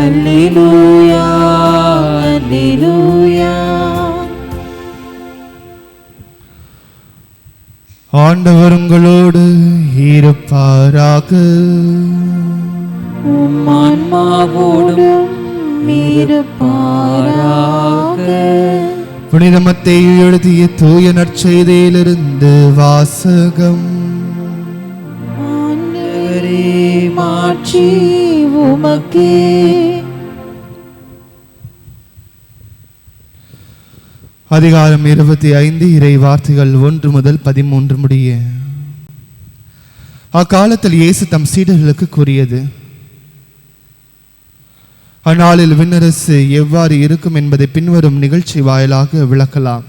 அல்லேலூயா அல்லேலூயா. ஆண்டவர் உங்களோடு இருப்பாராக. உம் ஆன்மாவோடும் இருப்பாராக. புனித மத்தேயு எழுதிய தூய நற்செய்தியிலிருந்து வாசகம். ஆண்டவரே மாட்சி உமக்கே. அதிகாரம் 25 இறை வார்த்தைகள் 1 முதல் 13 முடிய. அக்காலத்தில் இயேசு தம் சீடர்களுக்கு கூறியது, அந்நாளில் விண்ணரசு எவ்வாறு இருக்கும் என்பதை பின்வரும் நிகழ்ச்சி வாயிலாக விளக்கலாம்.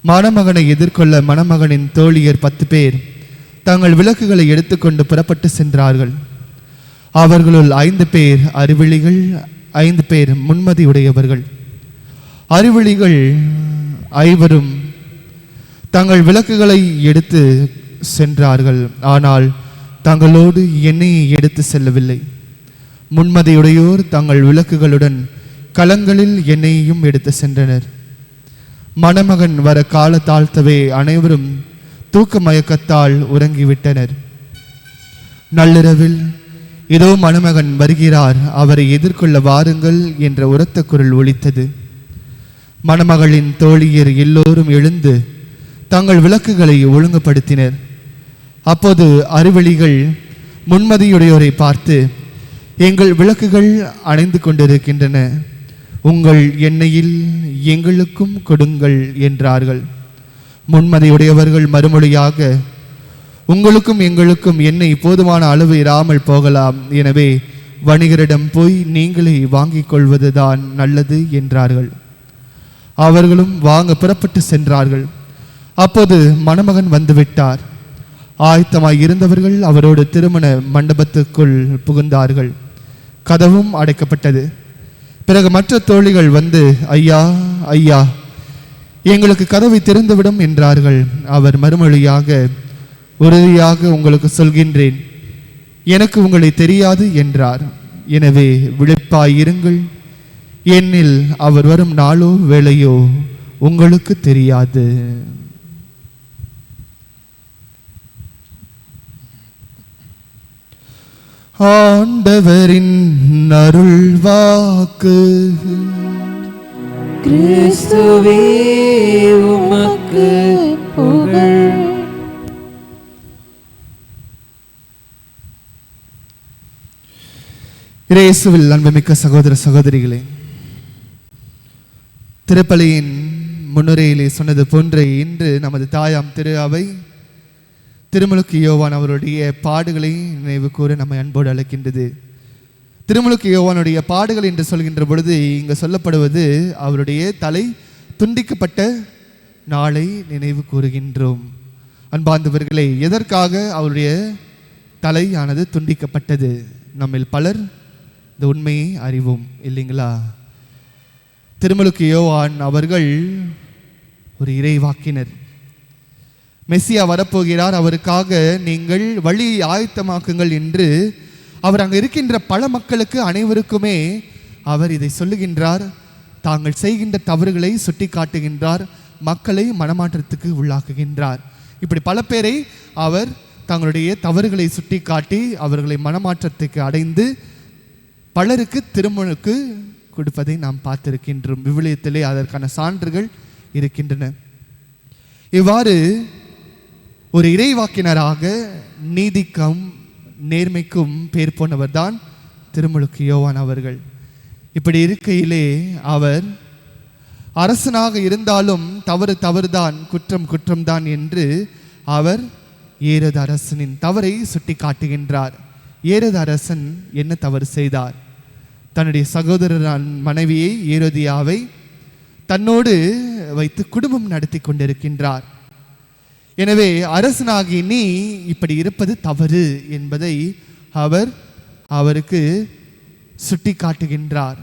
மணமகனை எதிர்கொள்ள மணமகனின் தோழியர் 10 பேர் தங்கள் விளக்குகளை எடுத்துக்கொண்டு புறப்பட்டு சென்றார்கள். அவர்களுள் 5 பேர் அறிவிலிகள், 5 பேர் முன்மதியுடையவர்கள். அறிவிலிகள் 5 தங்கள் விளக்குகளை எடுத்து சென்றார்கள், ஆனால் தங்களோடு எண்ணெயை எடுத்து செல்லவில்லை. முன்மதியுடையோர் தங்கள் விளக்குகளுடன் கலங்களில் எண்ணெயையும் எடுத்து சென்றனர். மணமகன் வர கால தாழ்த்தவே அனைவரும் தூக்க மயக்கத்தால் உறங்கிவிட்டனர். நள்ளிரவில், இதோ மணமகன் வருகிறார், அவரை எதிர்கொள்ள வாருங்கள் என்ற உரத்த குரல் ஒலித்தது. மணமகளின் தோழியர் எல்லோரும் எழுந்து தங்கள் விளக்குகளை ஒழுங்குபடுத்தினர். அப்போது அறிவெளிகள் முன்மதியுடையோரை பார்த்து, எங்கள் விளக்குகள் அணைந்து கொண்டிருக்கின்றன, உங்கள் எண்ணெயில் எங்களுக்கும் கொடுங்கள் என்றார்கள். முன்மதியுடையவர்கள் மறுமொழியாக, உங்களுக்கும் எங்களுக்கும் எண்ணெய் போதுமான அளவு இராமல் போகலாம், எனவே வணிகரிடம் போய் நீங்களே வாங்கிக் கொள்வதுதான் நல்லது என்றார்கள். அவர்களும் வாங்க புறப்பட்டு சென்றார்கள். அப்போது மணமகன் வந்துவிட்டார். ஆயத்தமாய் இருந்தவர்கள் அவரோடு திருமண மண்டபத்துக்குள் புகுந்தார்கள். கதவும் அடைக்கப்பட்டது. பிறகு மற்ற தோழிகள் வந்து, ஐயா ஐயா, எங்களுக்கு கதவை திறந்துவிடும் என்றார்கள். அவர் மறுமொழியாக, உறுதியாக உங்களுக்கு சொல்கின்றேன், எனக்கு உங்களை தெரியாது என்றார். எனவே விழிப்பாயிருங்கள், என்னில் அவர் வரும் நாளோ வேளையோ உங்களுக்கு தெரியாது. ஆண்டவரின் அருள் வாக்கு. கிறிஸ்துவே உமக்கு புகழ். இயேசுவில் அன்புமிக்க சகோதர சகோதரிகளே, திருப்பலியின் முன்னுரையிலே சொன்னது போன்று இன்று நமது தாயாம் திரு அவை திருமுழுக்கு யோவான் அவருடைய பாடுகளை நினைவு கூற நம்மை அன்போடு அழைக்கின்றது. திருமுழுக்கு யோவானுடைய பாடுகள் என்று சொல்கின்ற பொழுது இங்கு சொல்லப்படுவது அவருடைய தலை துண்டிக்கப்பட்ட நாளை நினைவு கூறுகின்றோம். அன்பார்ந்தவர்களே, எதற்காக அவருடைய தலையானது துண்டிக்கப்பட்டது? நம்மில் பலர் இந்த உண்மையை அறிவோம் இல்லைங்களா? திருமுழுக்கு யோவான் அவர்கள் ஒரு இறைவாக்கினர். மெஸ்ஸியா வரப்போகிறார், அவருக்காக நீங்கள் வழியை ஆயத்தமாக்குங்கள் என்று அவர் அங்கே இருக்கின்ற பல மக்களுக்கு அனைவருக்குமே அவர் இதை சொல்லுகின்றார். தாங்கள் செய்கின்ற தவறுகளை சுட்டி காட்டுகின்றார், மக்களை மனமாற்றத்துக்கு உள்ளாக்குகின்றார். இப்படி பல பேரை அவர் தங்களுடைய தவறுகளை சுட்டி காட்டி அவர்களை மனமாற்றத்துக்கு அடைந்து பலருக்கு திருமுழுக்கு கொடுப்பதை நாம் பார்த்திருக்கின்றோம். விவிலியத்திலே அதற்கான சான்றுகள் இருக்கின்றன. இவ்வாறு ஒரு இறைவாக்கினராக நீதிக்கும் நேர்மைக்கும் பேர் போனவர் தான் திருமுழுக்கு யோவான் அவர்கள். இப்படி இருக்கையிலே அவர் அரசனாக இருந்தாலும் தவறுதான், குற்றம்தான் என்று அவர் ஏரோது அரசனின் தவறை சுட்டி காட்டுகின்றார். ஏரோது அரசன் என்ன தவறு செய்தார்? தன்னுடைய சகோதரன் மனைவியை ஏரோதியாவை தன்னோடு வைத்து குடும்பம் நடத்தி கொண்டிருக்கின்றார். எனவே அரசனாகி நீ இப்படி இருப்பது தவறு என்பதை அவருக்கு சுட்டி காட்டுகின்றார்.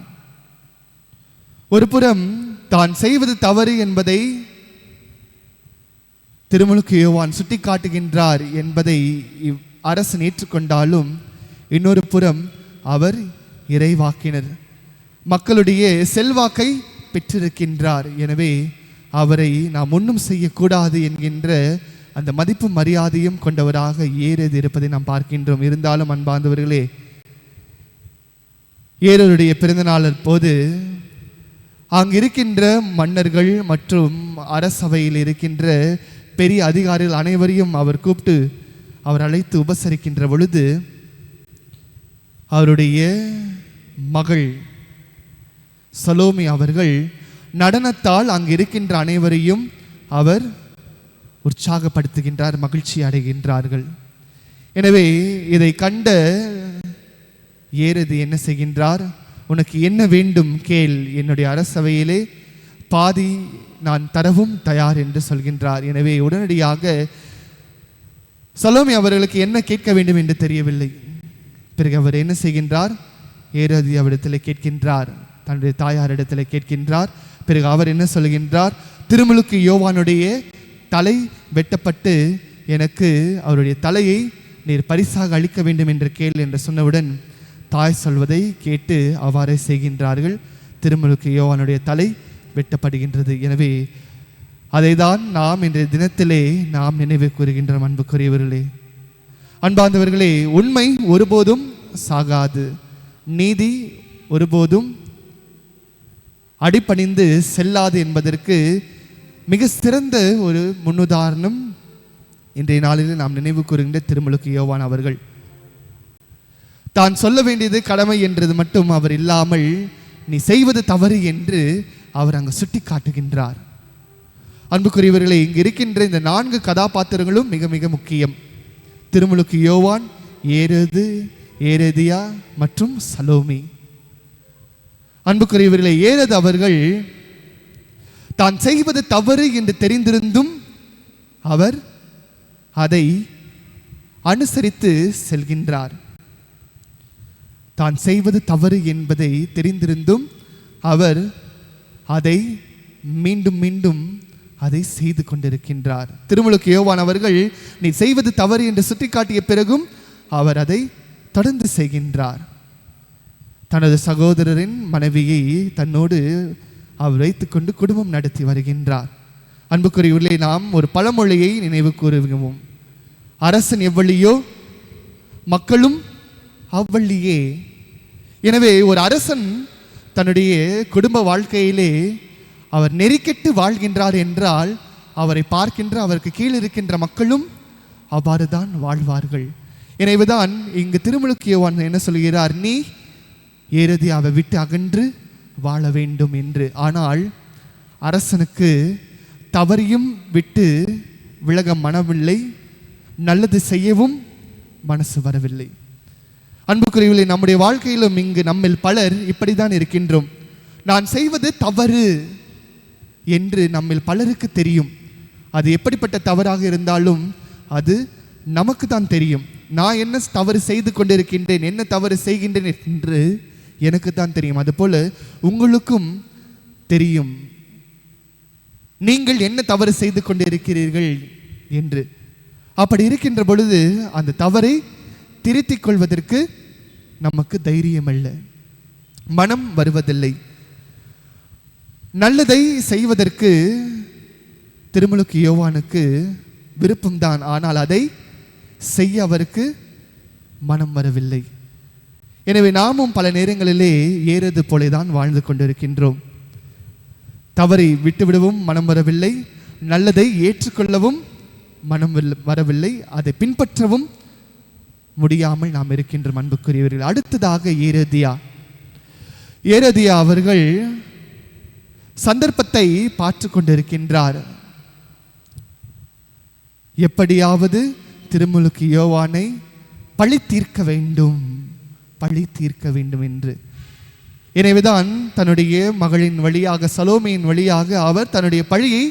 ஒரு புறம் தான் செய்வது தவறு என்பதை திருமுழுக்கு யோவான் சுட்டி காட்டுகின்றார் என்பதை அரசன் ஏற்றுக்கொண்டாலும், இன்னொரு புறம் அவர் இறைவாக்கினர், மக்களுடைய செல்வாக்கை பெற்றிருக்கின்றார். எனவே அவரை நாம் ஒன்றும் செய்யக்கூடாது என்கின்ற அந்த மதிப்பு மரியாதையும் கொண்டவராக ஏரோது இருப்பதை நாம் பார்க்கின்றோம். இருந்தாலும் அன்பார்ந்தவர்களே, ஏரோதுடைய பிறந்தநாள் போது அங்கிருக்கின்ற மன்னர்கள் மற்றும் அரசவையில் இருக்கின்ற பெரிய அதிகாரிகள் அனைவரையும் அவர் கூப்பிட்டு அவர் அழைத்து உபசரிக்கின்ற பொழுது அவருடைய மகள் சலோமி அவர்கள் நடனத்தால் அங்கு இருக்கின்ற அனைவரையும் அவர் உற்சாகப்படுத்துகின்றார், மகிழ்ச்சி அடைகின்றார்கள். எனவே இதை கண்ட ஏரோது என்ன செய்கின்றார்? உனக்கு என்ன வேண்டும் கேள், என்னுடைய அரசவையிலே பாதி நான் தரவும் தயார் என்று சொல்கின்றார். எனவே உடனடியாக சலோமி அவர்களுக்கு என்ன கேட்க வேண்டும் என்று தெரியவில்லை. பிறகு அவர் என்ன செய்கின்றார்? ஏரோது அவரிடத்தில் கேட்கின்றார், தன்னுடைய தாயாரிடத்தில் கேட்கின்றார். பிறகு அவர் என்ன சொல்கின்றார்? திருமுழுக்கு யோவானுடைய தலை வெட்டப்பட்டு எனக்கு அவருடைய தலையை நீர் பரிசாக அளிக்க வேண்டும் என்று கேள் என்று சொன்னவுடன் தாய் சொல்வதை கேட்டு அவ்வாறே செய்கின்றார்கள். திருமுழுக்கு யோவானுடைய தலை வெட்டப்படுகின்றது. எனவே அதைதான் நாம் இன்றைய தினத்திலே நாம் நினைவு கூறுகின்ற அன்புக்குரியவர்களே, அன்பார்ந்தவர்களே, உண்மை ஒருபோதும் சாகாது, நீதி ஒருபோதும் அடிபணிந்து செல்லாது என்பதற்கு மிக சிறந்த ஒரு முன்னுதாரணம் இன்றைய நாளில் நாம் நினைவு கூறுகின்ற திருமுழுக்கு யோவான் அவர்கள். தான் சொல்ல வேண்டியது கடமை என்றது மட்டும் அவர் இல்லாமல் நீ செய்வது தவறு என்று அவர் அங்கு சுட்டி காட்டுகின்றார். அன்புக்குரியவர்களே, இங்கு இருக்கின்ற இந்த 4 கதாபாத்திரங்களும் மிக மிக முக்கியம். திருமுழுக்கு யோவான், ஏரோது, ஏரோதியா மற்றும் சலோமி. அன்புக்குரியவர்களே, ஏரோது அவர்கள் தான் செய்வது தவறு என்று தெரிந்திருந்தும் அவர் அதை அனுசரித்து செல்கின்றார். தான் செய்வது தவறு என்பதை தெரிந்திருந்தும் அவர் அதை மீண்டும் மீண்டும் அதை செய்து கொண்டிருக்கின்றார். திருமுழுக்கு யோவான் அவர்கள் நீ செய்வது தவறு என்று சுட்டிக்காட்டிய பிறகும் அவர் அதை தொடர்ந்து செய்கின்றார். தனது சகோதரரின் மனைவியை தன்னோடு அவர் வைத்துக்கொண்டு குடும்பம் நடத்தி வருகின்றார். அன்புக்குரியவர்களே, நாம் ஒரு பழமொழியை நினைவு கூறுவோம். அரசன் எவ்வளியோ மக்களும் அவ்வளியே. எனவே ஒரு அரசன் தன்னுடைய குடும்ப வாழ்க்கையிலே அவர் நெறிக்கெட்டு வாழ்கின்றார் என்றால் அவரை பார்க்கின்ற அவருக்கு கீழ் இருக்கின்ற மக்களும் அவ்வாறு தான் வாழ்வார்கள். எனவேதான் இங்கு திருமுழுக்கு யோவான் என்ன சொல்கிறார்? நீ ஏரோதியாவை விட்டு அகன்று வாழ வேண்டும் என்று. ஆனால் அரசனுக்கு தவறையும் விட்டு விலக மனமில்லை, நல்லது செய்யவும் மனசு வரவில்லை. அன்புக்குரியவர்களே, நம்முடைய வாழ்க்கையிலும் இங்கு நம்மில் பலர் இப்படிதான் இருக்கின்றோம். நான் செய்வது தவறு என்று நம்மில் பலருக்கு தெரியும். அது எப்படிப்பட்ட தவறாக இருந்தாலும் அது நமக்கு தான் தெரியும். நான் என்ன தவறு செய்து கொண்டிருக்கின்றேன், என்ன தவறு செய்கின்றேன் என்று எனக்கு தான் தெரியும். அதுபோல உங்களுக்கும் தெரியும் நீங்கள் என்ன தவறு செய்து கொண்டிருக்கிறீர்கள் என்று. அப்படி இருக்கின்ற பொழுது அந்த தவறை திருத்திக் கொள்வதற்கு நமக்கு தைரியம் அல்ல, மனம் வருவதில்லை. நல்லதை செய்வதற்கு திருமுழுக்கு யோவானுக்கு விருப்பம்தான், ஆனால் அதை செய்ய அவருக்கு மனம் வரவில்லை. எனவே நாமும் பல நேரங்களிலே ஏரோது போலேதான் வாழ்ந்து கொண்டிருக்கின்றோம். தவறை விட்டுவிடவும் மனம் வரவில்லை, நல்லதை ஏற்றுக்கொள்ளவும் மனம் வரவில்லை, அதை பின்பற்றவும் முடியாமல் நாம் இருக்கின்றோம். அன்புக்குரியவர்கள், அடுத்ததாக ஏரோதியா அவர்கள் சந்தர்ப்பத்தை பார்த்து கொண்டிருக்கின்றார். எப்படியாவது திருமுழுக்கு யோவானை பழி தீர்க்க வேண்டும் என்று. எனவேதான் தன்னுடைய மகளின் வழியாக, சலோமியின் வழியாக அவர் தன்னுடைய பழியை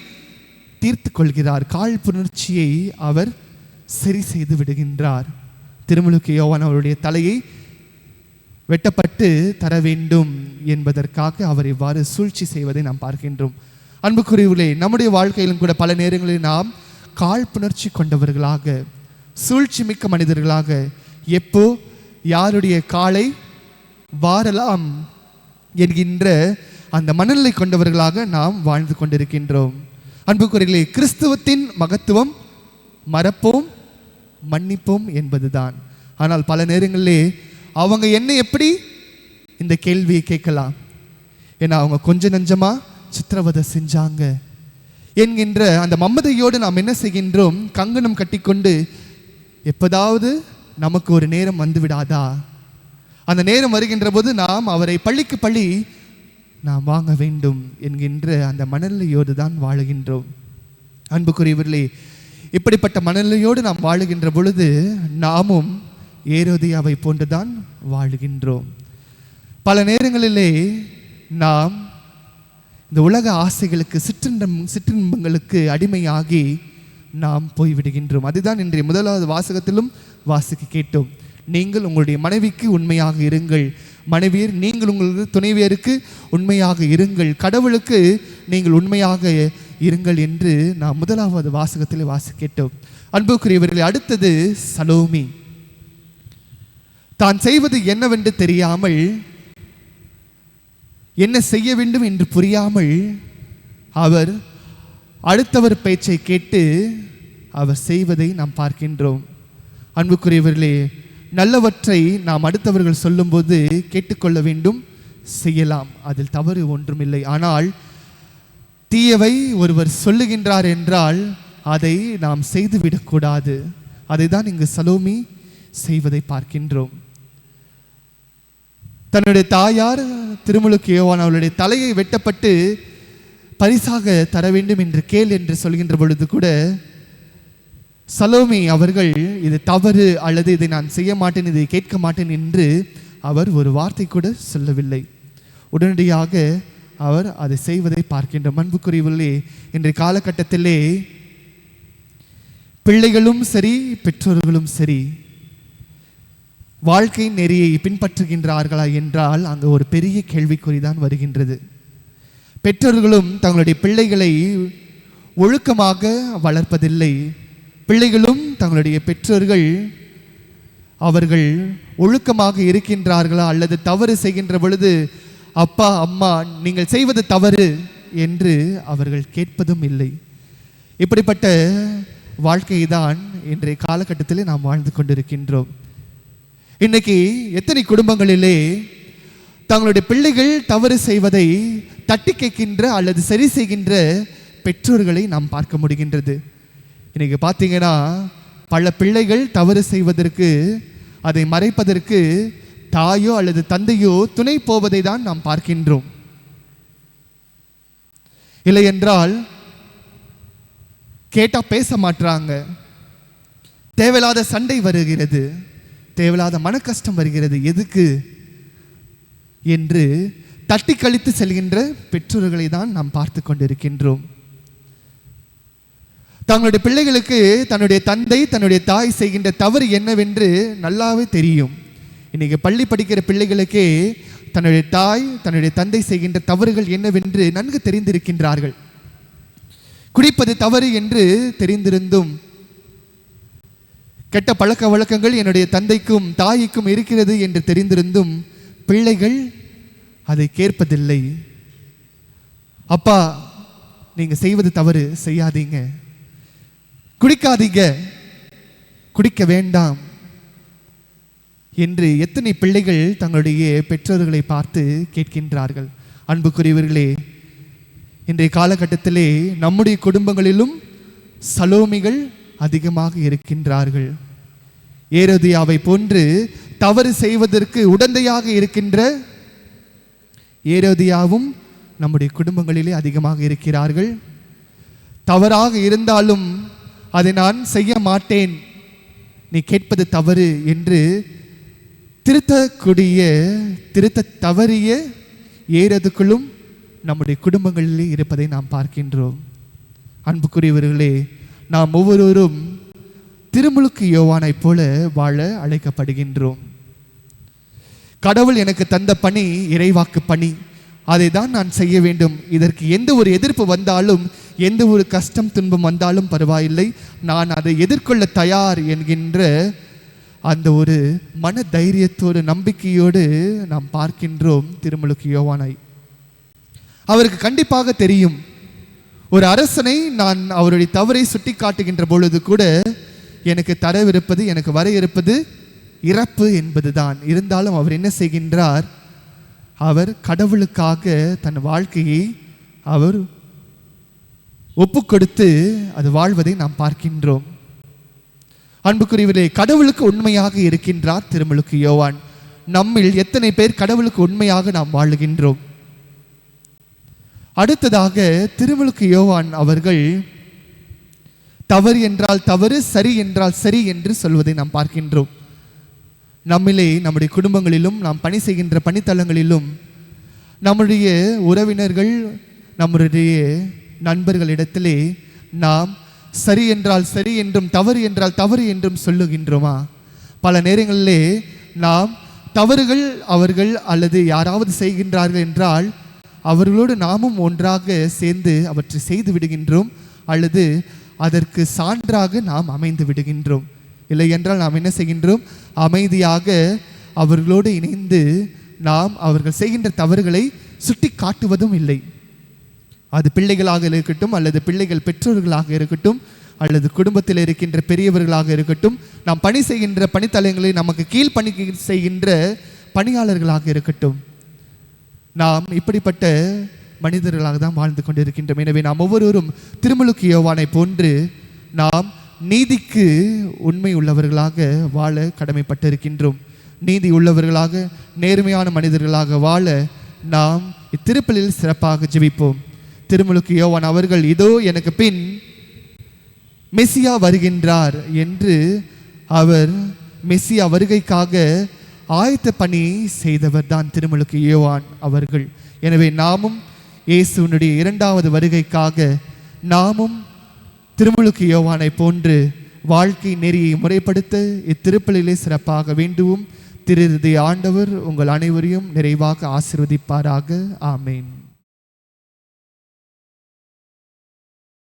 தீர்த்து கொள்கிறார். காழ்ப்புணர்ச்சியை அவர் சரி செய்து விடுகின்றார். திருமுழுக்கு யோவான் அவருடைய தலையை வெட்டப்பட்டு தர வேண்டும் என்பதற்காக அவர் இவ்வாறு சூழ்ச்சி செய்வதை நாம் பார்க்கின்றோம். அன்புக்குரியவர்களே, நம்முடைய வாழ்க்கையிலும் கூட பல நேரங்களில் நாம் காழ்ப்புணர்ச்சி கொண்டவர்களாக, சூழ்ச்சி மிக்க மனிதர்களாக, எப்போ யாருடைய காலை வாரலாம் என்கின்ற அந்த மனநிலை கொண்டவர்களாக நாம் வாழ்ந்து கொண்டிருக்கின்றோம். அன்புக்குரியவர்களே, கிறிஸ்துவத்தின் மகத்துவம் மறப்போம் மன்னிப்போம் என்பதுதான். ஆனால் பல நேரங்களிலே அவங்க என்ன எப்படி இந்த கேள்வியை கேட்கலாம். ஏன்னா அவங்க கொஞ்ச நஞ்சமா சித்திரவதை செஞ்சாங்க என்கின்ற அந்த மமதையோடு நாம் என்ன செய்கின்றோம்? கங்கணம் கட்டிக்கொண்டு எப்போதாவது நமக்கு ஒரு நேரம் வந்து விடாதா, அந்த நேரம் வருகின்ற போது நாம் அவரை பள்ளிக்கு பள்ளி நாம் வாங்க வேண்டும் என்கின்ற அந்த மனநிலையோடு தான் வாழுகின்றோம். அன்புக்குரியவர்களே, இப்படிப்பட்ட மனநிலையோடு நாம் வாழுகின்ற பொழுது நாமும் ஏரோதியாவை போன்றுதான் வாழுகின்றோம். பல நேரங்களிலே நாம் இந்த உலக ஆசைகளுக்கு சிற்றின்பங்களுக்கு அடிமையாகி நாம் போய்விடுகின்றோம். அதுதான் இன்றைய முதலாவது வாசகத்திலும் வாசிக்க கேட்டோம். நீங்கள் உங்களுடைய மனைவிக்கு உண்மையாக இருங்கள், மனைவியர் நீங்கள் உங்களது துணைவியருக்கு உண்மையாக இருங்கள், கடவுளுக்கு நீங்கள் உண்மையாக இருங்கள் என்று நாம் முதலாவது வாசகத்தில் வாசிக்கேட்டோம். அன்புக்குரியவர்களே, அடுத்தது சலோமி. தான் செய்வது என்னவென்று தெரியாமல், என்ன செய்ய வேண்டும் என்று புரியாமல் அவர் அடுத்தவர் பேச்சை கேட்டு அவர் செய்வதை நாம் பார்க்கின்றோம். அன்புக்குரியவர்களே, நல்லவற்றை நாம் அடுத்தவர்கள் சொல்லும்போது கேட்டுக்கொள்ள வேண்டும், செய்யலாம், அதில் தவறு ஒன்றுமில்லை. ஆனால் தீயவை ஒருவர் சொல்லுகின்றார் என்றால் அதை நாம் செய்துவிடக்கூடாது. அதை தான் இங்கு சலோமி செய்வதை பார்க்கின்றோம். தன்னுடைய தாயார் திருமுழுக்கு யோவான் அவளுடைய தலையை வெட்டப்பட்டு பரிசாக தர வேண்டும் என்று கேள் என்று சொல்கின்ற பொழுது கூட சலோமி அவர்கள் இது தவறு அல்லது இதை நான் செய்ய மாட்டேன், இதை கேட்க மாட்டேன் என்று அவர் ஒரு வார்த்தை கூட சொல்லவில்லை. உடனடியாக அவர் அதை செய்வதை பார்க்கின்ற அன்புக்குரியவர்களே, இன்றைய காலகட்டத்திலே பிள்ளைகளும் சரி பெற்றோர்களும் சரி வாழ்க்கை நெறியை பின்பற்றுகின்றார்களா என்றால் அங்கு ஒரு பெரிய கேள்விக்குறிதான் வருகின்றது. பெற்றோர்களும் தங்களுடைய பிள்ளைகளை ஒழுக்கமாக வளர்ப்பதில்லை. பிள்ளைகளும் தங்களுடைய பெற்றோர்கள் அவர்கள் ஒழுக்கமாக இருக்கின்றார்களா அல்லது தவறு செய்கின்ற பொழுது அப்பா அம்மா நீங்கள் செய்வது தவறு என்று அவர்கள் கேட்பதும் இல்லை. இப்படிப்பட்ட வாழ்க்கையை தான் இன்றைய காலகட்டத்தில் நாம் வாழ்ந்து கொண்டிருக்கின்றோம். இன்னைக்கு எத்தனை குடும்பங்களிலே தங்களுடைய பிள்ளைகள் தவறு செய்வதை தட்டி கேட்கின்ற அல்லது சரி செய்கின்ற பெற்றோர்களை நாம் பார்க்க முடிகின்றது. இன்னைக்கு பார்த்தீங்கன்னா பல பிள்ளைகள் தவறு செய்வதற்கு அதை மறைப்பதற்கு தாயோ அல்லது தந்தையோ துணை போவதை தான் நாம் பார்க்கின்றோம். இல்லை என்றால் கேட்டா பேச மாட்டாங்க, தேவையில்லாத சண்டை வருகிறது, தேவையில்லாத மன கஷ்டம் வருகிறது, எதுக்கு என்று தட்டி கழித்து செல்கின்ற பெற்றோர்களை தான் நாம் பார்த்து கொண்டிருக்கின்றோம். தங்களுடைய பிள்ளைகளுக்கு தன்னுடைய தந்தை தன்னுடைய தாய் செய்கின்ற தவறு என்னவென்று நல்லாவே தெரியும். இன்னைக்கு பள்ளி படிக்கிற பிள்ளைகளுக்கே தன்னுடைய தாய் தன்னுடைய தந்தை செய்கின்ற தவறுகள் என்னவென்று நன்கு தெரிந்திருக்கின்றார்கள். குடிப்பது தவறு என்று தெரிந்திருந்தும் கெட்ட பழக்க வழக்கங்கள் என்னுடைய தந்தைக்கும் தாய்க்கும் இருக்கிறது என்று தெரிந்திருந்தும் பிள்ளைகள் அதை கேட்பதில்லை. அப்பா நீங்க செய்வது தவறு, செய்யாதீங்க, குடிக்காதீங்க, குடிக்க வேண்டாம் என்று எத்தனை பிள்ளைகள் தங்களுடைய பெற்றோர்களை பார்த்து கேட்கின்றார்கள். அன்புக்குரியவர்களே, இன்றைய காலகட்டத்திலே நம்முடைய குடும்பங்களிலும் சலோமிகள் அதிகமாக இருக்கின்றார்கள். ஏரோதியாவை போன்று தவறு செய்வதற்கு உடந்தையாக இருக்கின்ற ஏரோதியாவும் நம்முடைய குடும்பங்களிலே அதிகமாக இருக்கிறார்கள். தவறாக இருந்தாலும் அதை நான் செய்ய மாட்டேன், நீ கேட்பது தவறு என்று திருத்த தவறிய ஏறதுக்குள்ளும் நம்முடைய குடும்பங்களிலே இருப்பதை நாம் பார்க்கின்றோம். அன்புக்குரியவர்களே, நாம் ஒவ்வொருவரும் திருமுழுக்கு யோவானை போல வாழ அழைக்கப்படுகின்றோம். கடவுள் எனக்கு தந்த பணி இறைவாக்கு பணி, அதை தான் நான் செய்ய வேண்டும். இதற்கு எந்த ஒரு எதிர்ப்பு வந்தாலும், எந்த ஒரு கஷ்டம் துன்பம் வந்தாலும் பரவாயில்லை, நான் அதை எதிர்கொள்ள தயார் என்கின்ற அந்த ஒரு மன தைரியத்தோடு நம்பிக்கையோடு நாம் பார்க்கின்றோம் திருமுழுக்கு யோவானை. அவருக்கு கண்டிப்பாக தெரியும், ஒரு அரசனை நான் அவருடைய தவறை சுட்டி காட்டுகின்ற பொழுது கூட எனக்கு தரவிருப்பது, எனக்கு வர இருப்பது இறப்பு என்பதுதான். இருந்தாலும் அவர் என்ன செய்கின்றார்? அவர் கடவுளுக்காக தன் வாழ்க்கையை அவர் ஒப்பு கொடுத்து அது வாழ்வதை நாம் பார்க்கின்றோம். அன்புக்குரியவரே, கடவுளுக்கு உண்மையாக இருக்கின்றார் திருமுழுக்கு யோவான். நம்மில் எத்தனை பேர் கடவுளுக்கு உண்மையாக நாம் வாழுகின்றோம்? அடுத்ததாக திருமுழுக்கு யோவான் அவர்கள் தவறு என்றால் தவறு, சரி என்றால் சரி என்று சொல்வதை நாம் பார்க்கின்றோம். நம்மிலே நம்முடைய குடும்பங்களிலும் நாம் பணி செய்கின்ற பணித்தளங்களிலும் நம்முடைய உறவினர்கள், நம்முடைய நண்பர்களிடத்திலே நாம் சரி என்றால் சரி என்றும் தவறு என்றால் தவறு என்றும் சொல்லுகின்றோமா? பல நேரங்களிலே நாம் தவறுகள் அவர்கள் அல்லது யாராவது செய்கின்றார்கள் என்றால் அவர்களோடு நாமும் ஒன்றாக சேர்ந்து அவற்றை செய்து விடுகின்றோம், அல்லது அதற்கு சான்றாக நாம் அமைந்து விடுகின்றோம். இல்லை என்றால் நாம் என்ன செய்கின்றோம்? அமைதியாக அவர்களோடு இணைந்து நாம் அவர்கள் செய்கின்ற தவறுகளை சுட்டி காட்டுவதும் இல்லை. அது பிள்ளைகளாக இருக்கட்டும், அல்லது பிள்ளைகள் பெற்றோர்களாக இருக்கட்டும், அல்லது குடும்பத்தில் இருக்கின்ற பெரியவர்களாக இருக்கட்டும், நாம் பணி செய்கின்ற பணித்தலங்களில் நமக்கு கீழ் பணி செய்கின்ற பணியாளர்களாக இருக்கட்டும், நாம் இப்படிப்பட்ட மனிதர்களாக தான் வாழ்ந்து கொண்டிருக்கின்றோம். எனவே நாம் ஒவ்வொருவரும் திருமுழுக்கு யோவானை போன்று நாம் நீதிக்கு உண்மை உள்ளவர்களாக வாழ கடமைப்பட்டிருக்கின்றோம். நீதி உள்ளவர்களாக, நேர்மையான மனிதர்களாக வாழ நாம் இத்திருப்பலில் சிறப்பாக ஜெபிப்போம். திருமுழுக்கு யோவான் அவர்கள் இதோ எனக்கு பின் மெசியா வருகின்றார் என்று அவர் மெசியா வருகைக்காக ஆயத்த பணி செய்தவர் தான் திருமுழுக்கு யோவான் அவர்கள். எனவே நாமும் இயேசுவினுடைய இரண்டாவது வருகைக்காக நாமும் திருமுழுக்கு யோவானை போன்று வாழ்க்கை நெறியை முறைப்படுத்த இத்திருப்பலிலே சிறப்பாக வேண்டுவோம். திரு ஆண்டவர் உங்கள் அனைவரையும் நிறைவாக ஆசீர்வதிப்பாராக. ஆமேன்.